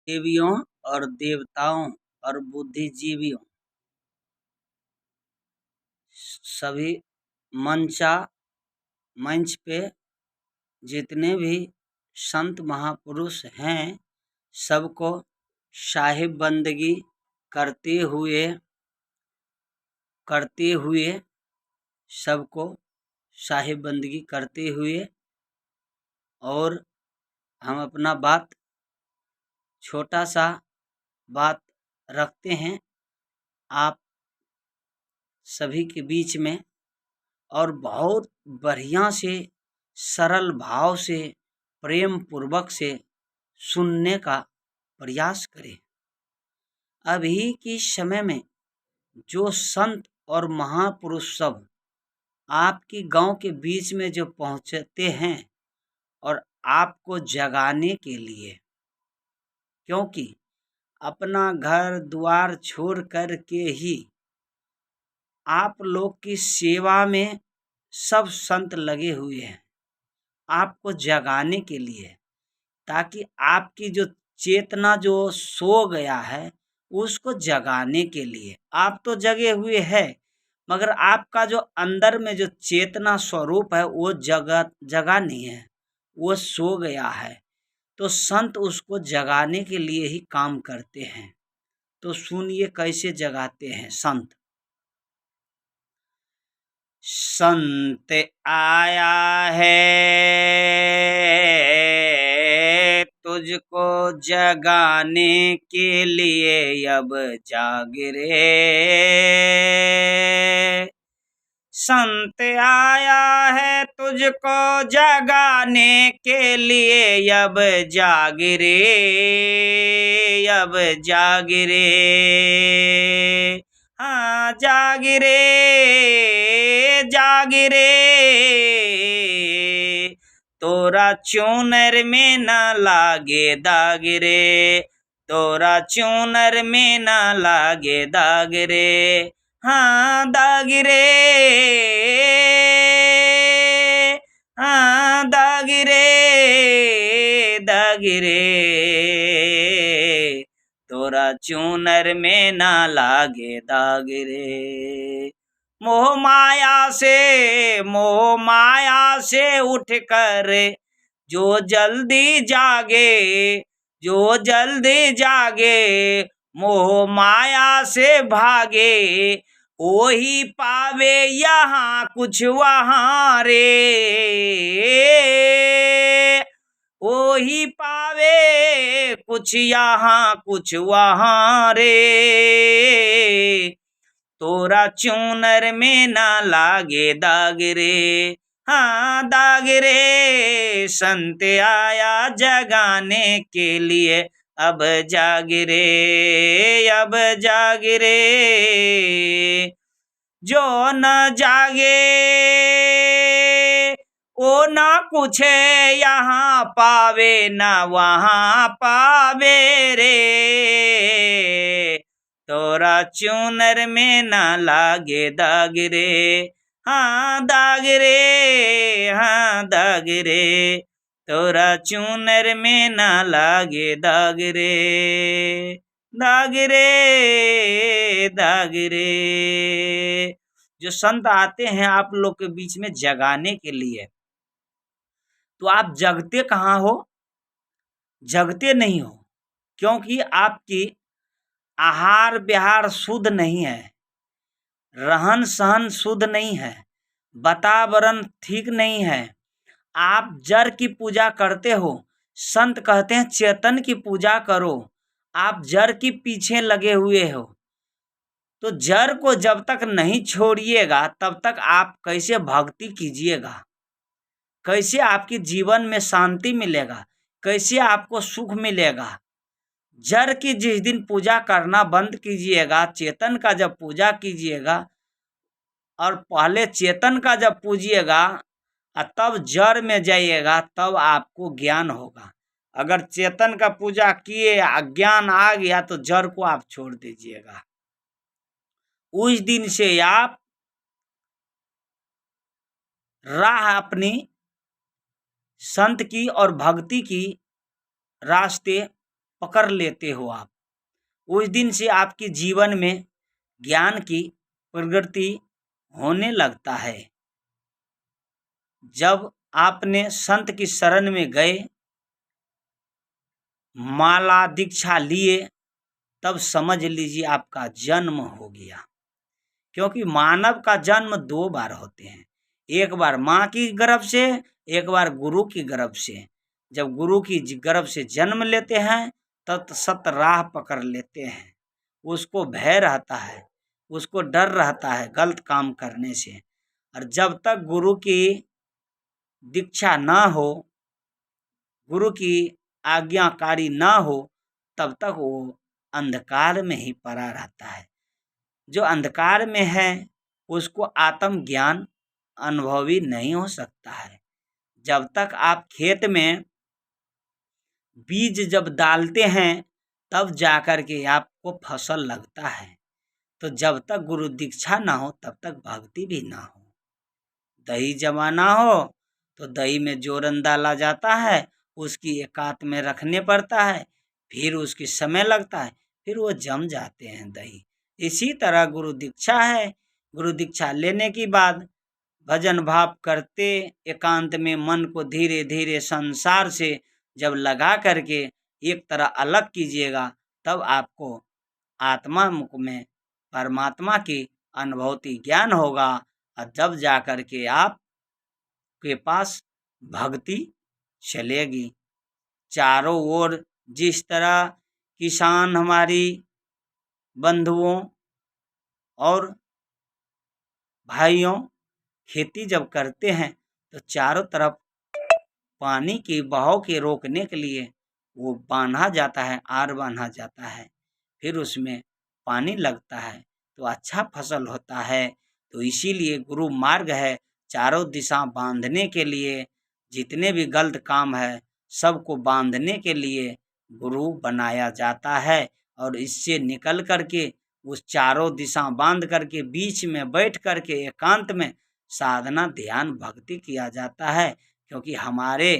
देवियों और देवताओं और बुद्धिजीवियों सभी मंच पे जितने भी संत महापुरुष हैं सबको साहिब बंदगी करते हुए सबको साहिब बंदगी करते हुए और हम अपना छोटा सा बात रखते हैं आप सभी के बीच में और बहुत बढ़िया से सरल भाव से प्रेम पूर्वक से सुनने का प्रयास करें। अभी के समय में जो संत और महापुरुष सब आपकी गांव के बीच में जो पहुंचते हैं और आपको जगाने के लिए, क्योंकि अपना घर द्वार छोड़ कर के ही आप लोग की सेवा में सब संत लगे हुए हैं आपको जगाने के लिए, ताकि आपकी जो चेतना जो सो गया है उसको जगाने के लिए। आप तो जगे हुए हैं मगर आपका जो अंदर में जो चेतना स्वरूप है वो जगा नहीं है, वो सो गया है। तो संत उसको जगाने के लिए ही काम करते हैं। तो सुनिए कैसे जगाते हैं संत। संत आया है तुझको जगाने के लिए, अब जाग रे। संत आया है तुझको जगाने के लिए, अब जाग रे, अब जाग रे। हाँ जाग रे, जाग रे। तोरा चूनर में न लागे दाग रे, तोरा चूनर में न लागे दाग रे। हाँ दाग रे, हाँ दाग रे, दाग रे। तोरा चूनर में ना लागे दाग रे। मोह माया से उठ कर जो जल्दी जागे, मोह माया से भागे, वही पावे यहाँ कुछ वहाँ रे, वही पावे कुछ यहाँ कुछ वहाँ रे। तोरा चूनर में ना लागे दाग रे, हाँ दाग रे। संत आया जगाने के लिए, अब जाग रे, अब जाग रे। जो न जागे वो ना कुछ यहाँ पावे ना वहाँ पावे रे। तोरा चूनर में ना लागे दाग रे, हाँ दाग रे, हाँ दाग रे। तोरा चूनर में ना लागे दाग रे, दाग रे, दाग रे। जो संत आते हैं आप लोग के बीच में जगाने के लिए, तो आप जगते कहाँ हो? जगते नहीं हो, क्योंकि आपकी आहार विहार शुद्ध नहीं है, रहन सहन शुद्ध नहीं है, वातावरण ठीक नहीं है। आप जड़ की पूजा करते हो। संत कहते हैं चेतन की पूजा करो, आप जड़ के पीछे लगे हुए हो। तो जड़ को जब तक नहीं छोड़िएगा तब तक आप कैसे भक्ति कीजिएगा, कैसे आपके जीवन में शांति मिलेगा, कैसे आपको सुख मिलेगा। जड़ की जिस दिन पूजा करना बंद कीजिएगा, चेतन का जब पूजा कीजिएगा और पहले चेतन का जब पूजिएगा तब जड़ में जाइएगा, तब आपको ज्ञान होगा। अगर चेतन का पूजा किए अज्ञान आ गया तो जड़ को आप छोड़ दीजिएगा। उस दिन से आप राह अपनी संत की और भक्ति की रास्ते पकड़ लेते हो आप, उस दिन से आपके जीवन में ज्ञान की प्रगति होने लगता है। जब आपने संत की शरण में गए, माला दीक्षा लिए, तब समझ लीजिए आपका जन्म हो गया। क्योंकि मानव का जन्म 2 बार होते हैं, एक बार माँ की गर्भ से, एक बार गुरु की गर्भ से। जब गुरु की गर्भ से जन्म लेते हैं तब सत राह पकड़ लेते हैं, उसको भय रहता है, उसको डर रहता है गलत काम करने से। और जब तक गुरु की दीक्षा ना हो, गुरु की आज्ञाकारी ना हो, तब तक वो अंधकार में ही पड़ा रहता है। जो अंधकार में है उसको आत्म ज्ञान अनुभवी नहीं हो सकता है। जब तक आप खेत में बीज जब डालते हैं तब जाकर के आपको फसल लगता है। तो जब तक गुरु दीक्षा ना हो तब तक भक्ति भी ना हो। दही जमाना हो तो दही में जोरन डाला जाता है, उसकी एकांत में रखने पड़ता है, फिर उसकी समय लगता है, फिर वो जम जाते हैं दही। इसी तरह गुरु दीक्षा है। गुरु दीक्षा लेने के बाद भजन भाव करते एकांत में मन को धीरे धीरे संसार से जब लगा करके एक तरह अलग कीजिएगा, तब आपको आत्मा मुख में परमात्मा की अनुभूति ज्ञान होगा। और जब जा कर के आप के पास भक्ति चलेगी। चारों ओर जिस तरह किसान हमारी बंधुओं और भाइयों खेती जब करते हैं तो चारों तरफ पानी की बहाव के रोकने के लिए वो बांधा जाता है, आर बांधा जाता है, फिर उसमें पानी लगता है तो अच्छा फसल होता है। तो इसीलिए गुरु मार्ग है, चारों दिशा बांधने के लिए, जितने भी गलत काम है सबको बांधने के लिए गुरु बनाया जाता है। और इससे निकल करके उस चारों दिशा बांध करके बीच में बैठ करके एकांत में साधना ध्यान भक्ति किया जाता है। क्योंकि हमारे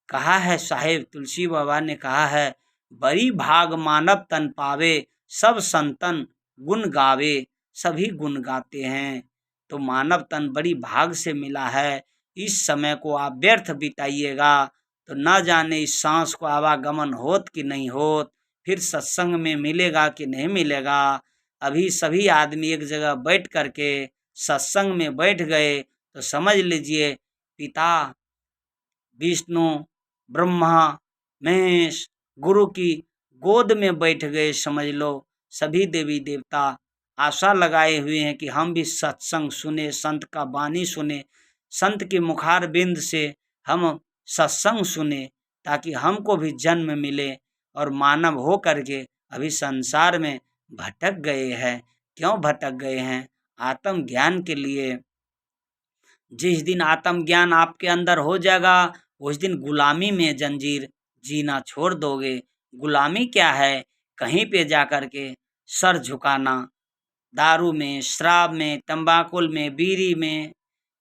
कहा है साहेब तुलसी बाबा ने कहा है, बड़ी भाग मानव तन पावे, सब संतन गुण गावे। सभी गुण गाते हैं। तो मानव तन बड़ी भाग से मिला है। इस समय को आप व्यर्थ बिताइएगा तो न जाने इस सांस को आवागमन होत कि नहीं होत, फिर सत्संग में मिलेगा कि नहीं मिलेगा। अभी सभी आदमी एक जगह बैठ करके सत्संग में बैठ गए तो समझ लीजिए पिता विष्णु ब्रह्मा महेश गुरु की गोद में बैठ गए। समझ लो सभी देवी देवता आशा लगाए हुए हैं कि हम भी सत्संग सुने, संत का वाणी सुने, संत के मुखार बिंद से हम सत्संग सुने, ताकि हमको भी जन्म मिले। और मानव हो करके अभी संसार में भटक गए हैं। क्यों भटक गए हैं? आत्म ज्ञान के लिए। जिस दिन आत्म ज्ञान आपके अंदर हो जाएगा उस दिन गुलामी में जंजीर जीना छोड़ दोगे। गुलामी क्या है? कहीं पे जाकर के सर झुकाना, दारू में, शराब में, तंबाकुल में, बीड़ी में,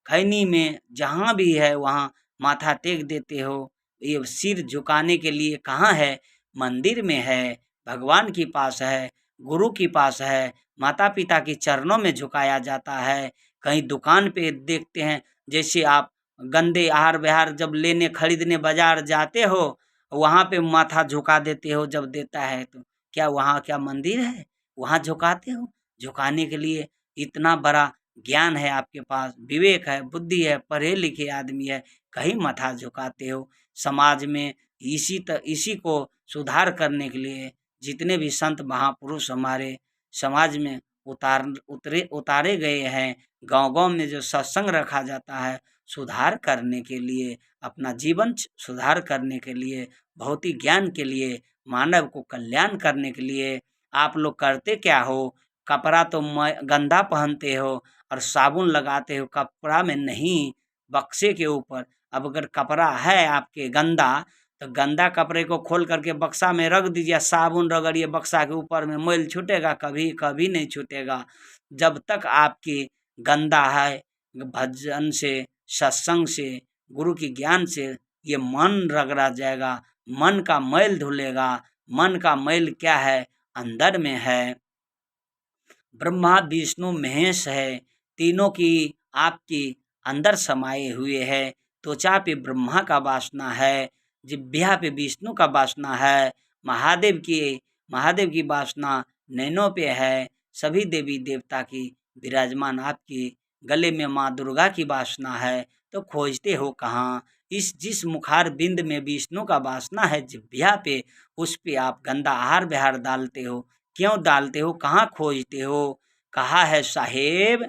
खैनी में, जहाँ भी है वहाँ माथा टेक देते हो। ये सिर झुकाने के लिए कहाँ है? मंदिर में है, भगवान के पास है, गुरु के पास है, माता पिता के चरणों में झुकाया जाता है। कहीं दुकान पे देखते हैं, जैसे आप गंदे आहार विहार जब लेने खरीदने बाजार जाते हो, वहाँ पे माथा झुका देते हो जब देता है तो। क्या वहाँ क्या मंदिर है? वहाँ झुकाते हो? झुकाने के लिए इतना बड़ा ज्ञान है आपके पास, विवेक है, बुद्धि है, पढ़े लिखे आदमी है, कहीं माथा झुकाते हो। समाज में इसी को सुधार करने के लिए जितने भी संत महापुरुष हमारे समाज में उतारे गए हैं, गांव-गांव में जो सत्संग रखा जाता है, सुधार करने के लिए, अपना जीवन सुधार करने के लिए, भौतिक ज्ञान के लिए, मानव को कल्याण करने के लिए आप लोग करते क्या हो? कपड़ा तो गंदा पहनते हो और साबुन लगाते हो, कपड़ा में नहीं, बक्से के ऊपर। अब अगर कपड़ा है आपके गंदा, तो गंदा कपड़े को खोल करके बक्सा में रख दीजिए, साबुन रगड़िए बक्सा के ऊपर में, मैल छूटेगा? कभी कभी नहीं छूटेगा। जब तक आपकी गंदा है, भजन से, सत्संग से, गुरु की ज्ञान से ये मन रगड़ा जाएगा, मन का मैल धुलेगा। मन का मैल क्या है? अंदर में है। ब्रह्मा विष्णु महेश है, तीनों की आपकी अंदर समाये हुए है। त्वचा पे ब्रह्मा का वासना है, जिह्वा पे विष्णु का वासना है, महादेव की वासना नैनों पे है। सभी देवी देवता की विराजमान आपकी गले में माँ दुर्गा की वासना है। तो खोजते हो कहाँ? जिस मुखार बिंद में विष्णु का वासना है जिह्वा पे, उस पे आप गंदा आहार विहार डालते हो। क्यों डालते हो? कहाँ खोजते हो? कहा है साहेब,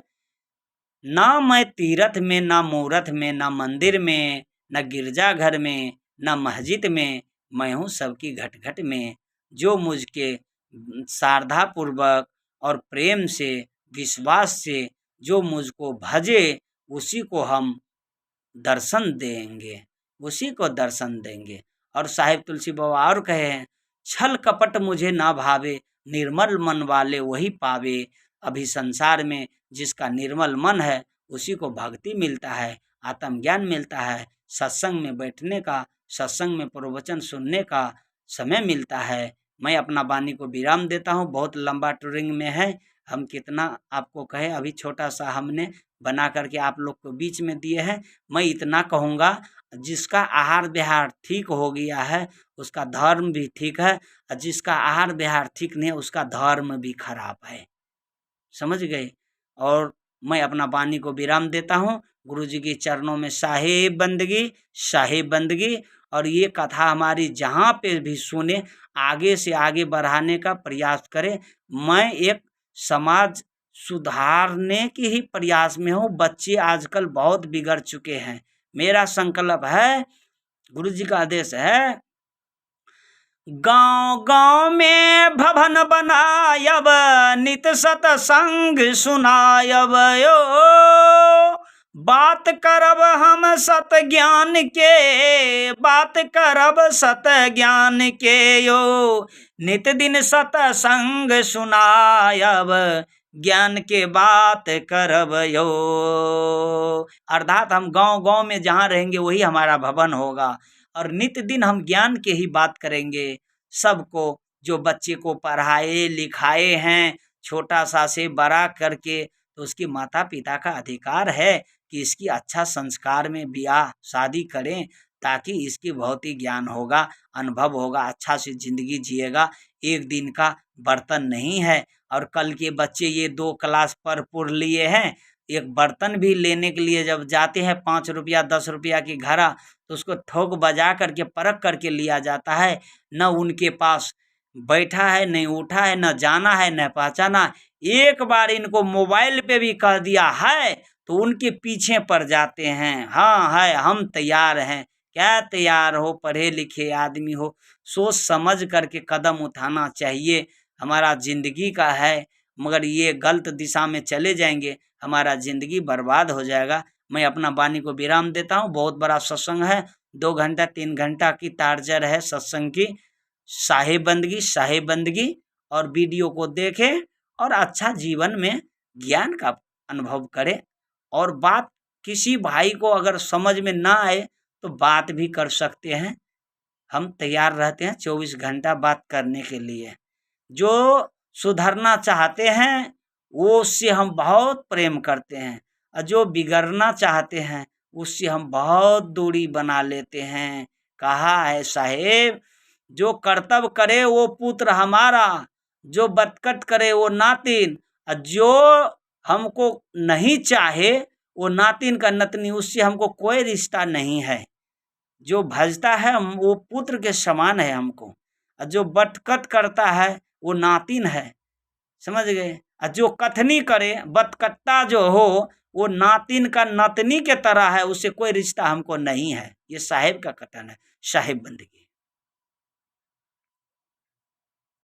ना मैं तीरथ में, ना मूरत में, ना मंदिर में, न गिरजाघर में, न मस्जिद में, मैं हूँ सबकी घट घट में। जो मुझके श्रद्धा पूर्वक और प्रेम से, विश्वास से जो मुझको भजे, उसी को हम दर्शन देंगे, उसी को दर्शन देंगे। और साहिब तुलसी बाबा और कहे हैं, छल कपट मुझे ना भावे, निर्मल मन वाले वही पावे। अभी संसार में जिसका निर्मल मन है उसी को भक्ति मिलता है, आत्मज्ञान मिलता है, सत्संग में बैठने का, सत्संग में प्रवचन सुनने का समय मिलता है। मैं अपना वाणी को विराम देता हूँ। बहुत लंबा टूरिंग में है, हम कितना आपको कहे, अभी छोटा सा हमने बना करके आप लोग को बीच में दिए हैं। मैं इतना कहूँगा, जिसका आहार विहार ठीक हो गया है उसका धर्म भी ठीक है, और जिसका आहार विहार ठीक नहीं है उसका धर्म भी खराब है। समझ गए? और मैं अपना वाणी को विराम देता हूँ। गुरु जी के चरणों में साहिब बंदगी, साहिब बंदगी। और ये कथा हमारी जहाँ पे भी सुने, आगे से आगे बढ़ाने का प्रयास करें। मैं एक समाज सुधारने की ही प्रयास में हूँ। बच्चे आजकल बहुत बिगड़ चुके हैं। मेरा संकल्प है, गुरु जी का आदेश है, गांव गांव में भवन बनायब, नित सतसंग सुनायब यो। बात करब हम सत ज्ञान के, बात करब सत ज्ञान के यो। नित दिन सतसंग सुनायब, ज्ञान के बात करब यो। अर्थात हम गांव गांव में जहाँ रहेंगे वही हमारा भवन होगा, और नित्य दिन हम ज्ञान के ही बात करेंगे। सबको, जो बच्चे को पढ़ाए लिखाए हैं छोटा सा से बड़ा करके, तो उसकी माता पिता का अधिकार है कि इसकी अच्छा संस्कार में ब्याह शादी करें, ताकि इसकी बहुत ही ज्ञान होगा, अनुभव होगा, अच्छा से जिंदगी जिएगा। एक दिन का बर्तन नहीं है। और कल के बच्चे ये 2 क्लास पढ़ लिए हैं, एक बर्तन भी लेने के लिए जब जाते हैं 5 रुपया 10 रुपया की घड़ा, तो उसको ठोक बजा करके परख करके लिया जाता है। न उनके पास बैठा है, नहीं उठा है, न जाना है, न पहचाना। एक बार इनको मोबाइल पे भी कह दिया है तो उनके पीछे पड़ जाते हैं। हाँ है, हम तैयार हैं। क्या तैयार हो? पढ़े लिखे आदमी हो, सोच समझ करके कदम उठाना चाहिए। हमारा जिंदगी का है, मगर ये गलत दिशा में चले जाएंगे, हमारा जिंदगी बर्बाद हो जाएगा। मैं अपना वाणी को विराम देता हूँ। बहुत बड़ा सत्संग है, 2 घंटा 3 घंटा की टार्जर है सत्संग की। साहिब बंदगी और वीडियो को देखें और अच्छा जीवन में ज्ञान का अनुभव करें। और बात किसी भाई को अगर समझ में ना आए तो बात भी कर सकते हैं, हम तैयार रहते हैं 24 घंटा बात करने के लिए। जो सुधरना चाहते हैं वो उससे हम बहुत प्रेम करते हैं, और जो बिगड़ना चाहते हैं उससे हम बहुत दूरी बना लेते हैं। कहा है साहेब, जो कर्तव्य करे वो पुत्र हमारा, जो बतकट करे वो नातिन, और जो हमको नहीं चाहे वो नातिन का नतनी, उससे हमको कोई रिश्ता नहीं है। जो भजता है वो पुत्र के समान है हमको, और जो बटकट करता है वो नातिन है। समझ गए? और जो कथनी करे, बतकट्टा जो हो, वो नातिन का नतनी के तरह है, उससे कोई रिश्ता हमको नहीं है। ये साहिब का कथन है। साहिब बंदगी।